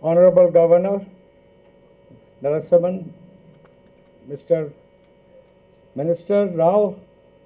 Honorable Governor Narasimhan, Mr. Minister Rao,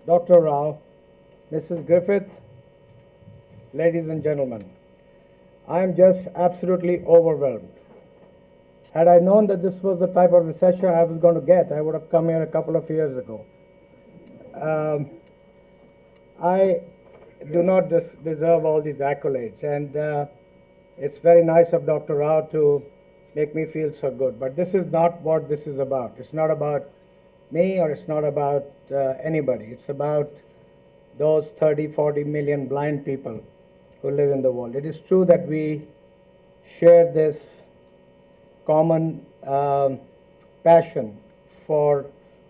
Dr. Rao, Mrs. Griffith, ladies and gentlemen, I am just absolutely overwhelmed. Had I known that this was the type of reception I was going to get, I would have come here a couple of years ago. I do not deserve all these accolades, and it's very nice of Dr. Rao to make me feel so good. But this is not what this is about. It's not about me, or it's not about anybody. It's about those 30, 40 million blind people who live in the world. It is true that we share this common passion for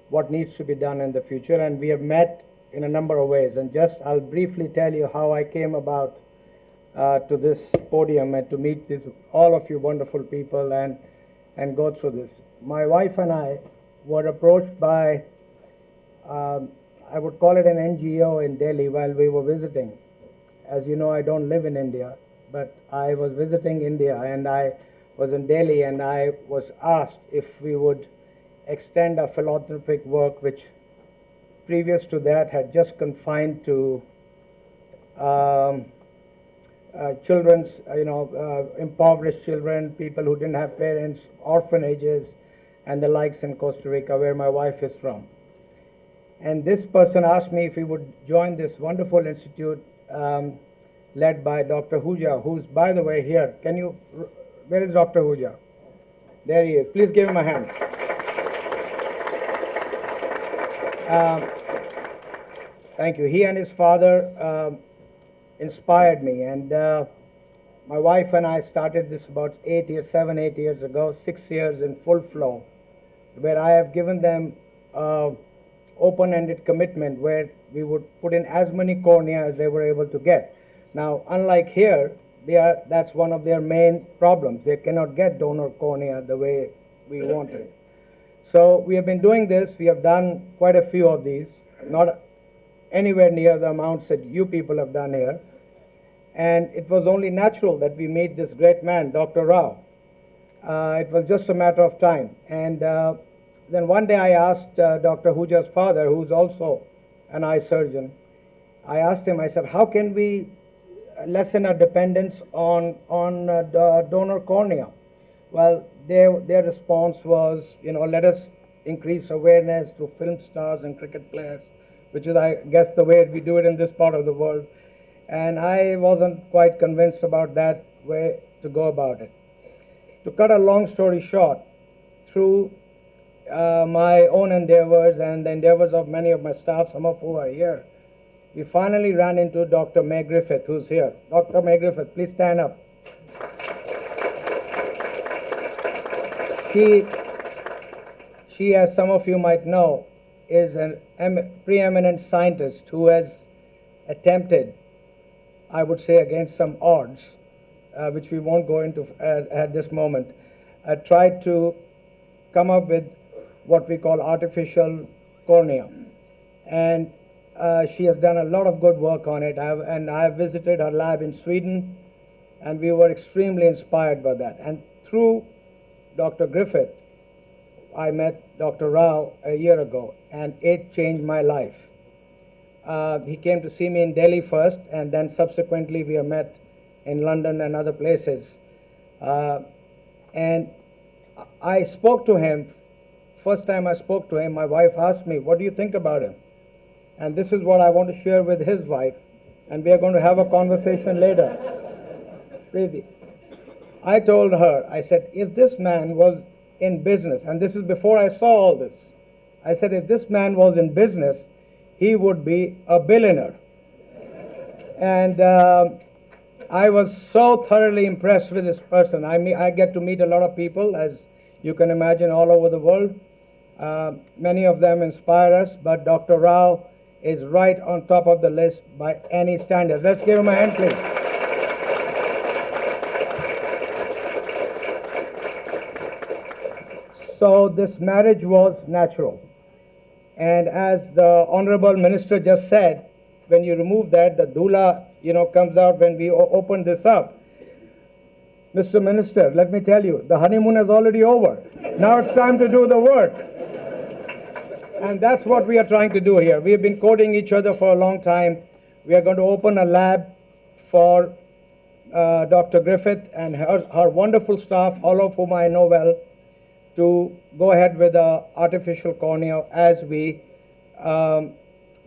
what needs to be done in the future, and we have met in a number of ways. And I'll briefly tell you how I came about to this podium and to meet all of you wonderful people and go through this. My wife and I were approached by, I would call it an NGO in Delhi while we were visiting. As you know, I don't live in India, but I was visiting India, and I was in Delhi, and I was asked if we would extend our philanthropic work, which previous to that had just confined to children's, impoverished children, people who didn't have parents, orphanages, and the likes in Costa Rica, where my wife is from. And this person asked me if we would join this wonderful institute led by Dr. Huja, who's, by the way, here. Where is Dr. Huja? There he is. Please give him a hand. Thank you. He and his father inspired me, and my wife and I started this about 7, 8 years ago, 6 years in full flow, where I have given them open-ended commitment where we would put in as many cornea as they were able to get. Now, unlike here, that's one of their main problems. They cannot get donor cornea the way we wanted. So we have been doing this. We have done quite a few of these, not anywhere near the amounts that you people have done here. And it was only natural that we meet this great man, Dr. Rao. It was just a matter of time. And then one day I asked Dr. Huja's father, who's also an eye surgeon, I asked him, I said, how can we lessen our dependence on donor cornea? Well, their response was, let us increase awareness to film stars and cricket players, which is, I guess, the way we do it in this part of the world. And I wasn't quite convinced about that way to go about it. To cut a long story short, through my own endeavors and the endeavors of many of my staff, some of who are here, we finally ran into Dr. May Griffith, who's here. Dr. May Griffith, please stand up. She, as some of you might know, is a preeminent scientist who has attempted, I would say against some odds, which we won't go into at this moment, tried to come up with what we call artificial cornea. And she has done a lot of good work on it. I have visited her lab in Sweden, and we were extremely inspired by that. And through Dr. Griffith, I met Dr. Rao a year ago, and it changed my life. He came to see me in Delhi first, and then subsequently we have met in London and other places. And I spoke to him. First time I spoke to him, my wife asked me, what do you think about him? And this is what I want to share with his wife, and we are going to have a conversation later. Preeti, I told her, I said, if this man was in business, and this is before I saw all this, I said, if this man was in business, he would be a billionaire. And I was so thoroughly impressed with this person. I get to meet a lot of people, as you can imagine, all over the world. Many of them inspire us, but Dr. Rao is right on top of the list by any standard. Let's give him a hand, please. So this marriage was natural. And as the Honorable Minister just said, when you remove that, the doula, comes out when we open this up. Mr. Minister, let me tell you, the honeymoon is already over. Now it's time to do the work. And that's what we are trying to do here. We have been courting each other for a long time. We are going to open a lab for Dr. Griffith and her wonderful staff, all of whom I know well, to go ahead with the artificial cornea as we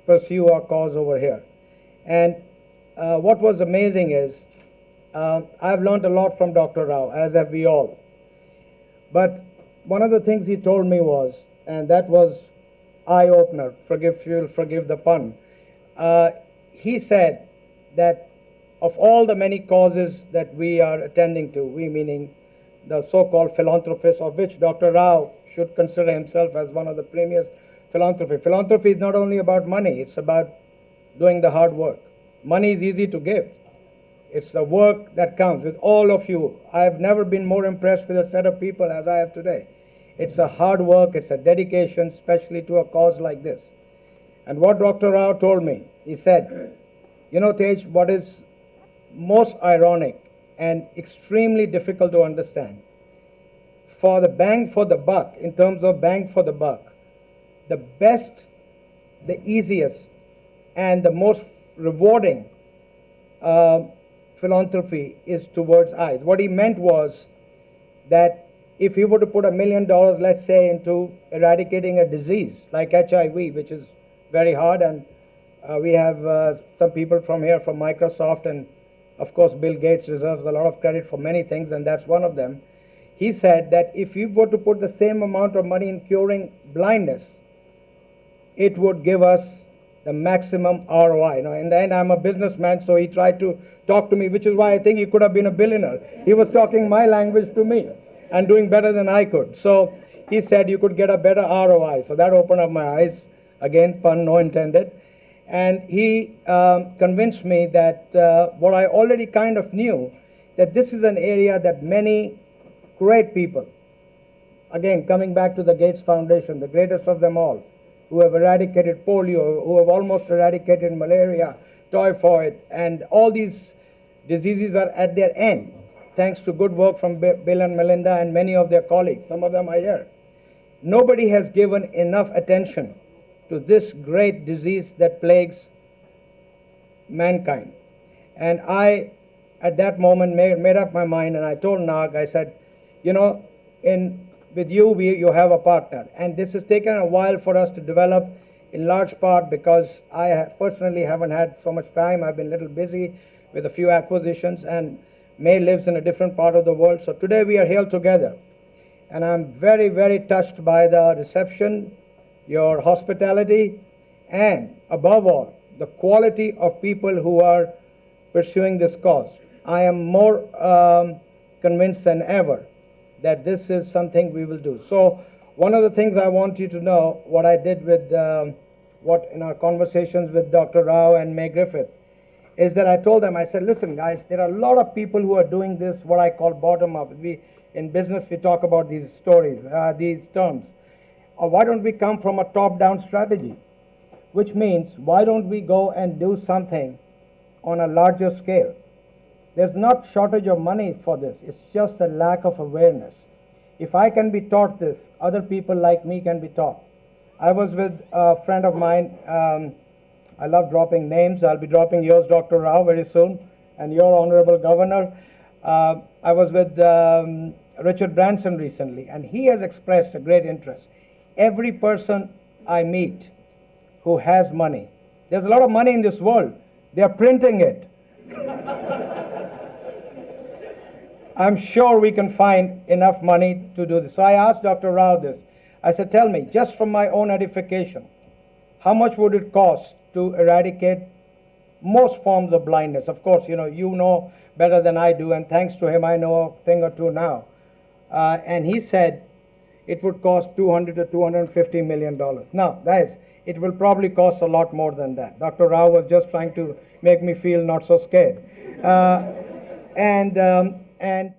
pursue our cause over here. And what was amazing is, I've learned a lot from Dr. Rao, as have we all. But one of the things he told me was, and that was eye-opener, you'll forgive the pun, he said that of all the many causes that we are attending to, we meaning the so-called philanthropists, of which Dr. Rao should consider himself as one of the premier philanthropists. Philanthropy is not only about money, it's about doing the hard work. Money is easy to give. It's the work that counts. With all of you, I have never been more impressed with a set of people as I have today. It's a hard work, it's a dedication, especially to a cause like this. And what Dr. Rao told me, he said, you know, Tej, what is most ironic and extremely difficult to understand, for the bang for the buck, in terms of bang for the buck, the best, the easiest, and the most rewarding philanthropy is towards eyes. What he meant was that if he were to put $1 million, let's say, into eradicating a disease like HIV, which is very hard, and we have some people from here, from Microsoft, and of course Bill Gates deserves a lot of credit for many things, and that's one of them. He said that if you were to put the same amount of money in curing blindness, it would give us the maximum ROI. You know, in the end, I'm a businessman, so he tried to talk to me, which is why I think he could have been a billionaire. He was talking my language to me and doing better than I could. So he said you could get a better ROI. So that opened up my eyes. Again, pun no intended. And he convinced me that what I already kind of knew, that this is an area that many great people, again, coming back to the Gates Foundation, the greatest of them all, who have eradicated polio, who have almost eradicated malaria, typhoid, and all these diseases are at their end, thanks to good work from Bill and Melinda and many of their colleagues. Some of them are here. Nobody has given enough attention to this great disease that plagues mankind. And I, at that moment, made up my mind, and I told Nag, I said, you know, with you, you have a partner. And this has taken a while for us to develop, in large part because I personally haven't had so much time. I've been a little busy with a few acquisitions, and May lives in a different part of the world. So today we are here together. And I'm very, very touched by the reception, your hospitality, and above all, the quality of people who are pursuing this cause. I am more convinced than ever that this is something we will do. So one of the things I want you to know, what I did with, what in our conversations with Dr. Rao and May Griffith, is that I told them, I said, listen guys, there are a lot of people who are doing this, what I call bottom up. In business, we talk about these stories, these terms. Or why don't we come from a top-down strategy? Which means, why don't we go and do something on a larger scale? There's not shortage of money for this. It's just a lack of awareness. If I can be taught this, other people like me can be taught. I was with a friend of mine. I love dropping names. I'll be dropping yours, Dr. Rao, very soon, and your Honorable Governor. I was with Richard Branson recently, and he has expressed a great interest. Every person I meet who has money, there's a lot of money in this world. They are printing it. I'm sure we can find enough money to do this. So I asked Dr. Rao this. I said, tell me, just from my own edification, how much would it cost to eradicate most forms of blindness? Of course, you know better than I do, and thanks to him, I know a thing or two now. And he said it would cost $200 to $250 million. Now, guys, it will probably cost a lot more than that. Dr. Rao was just trying to make me feel not so scared. And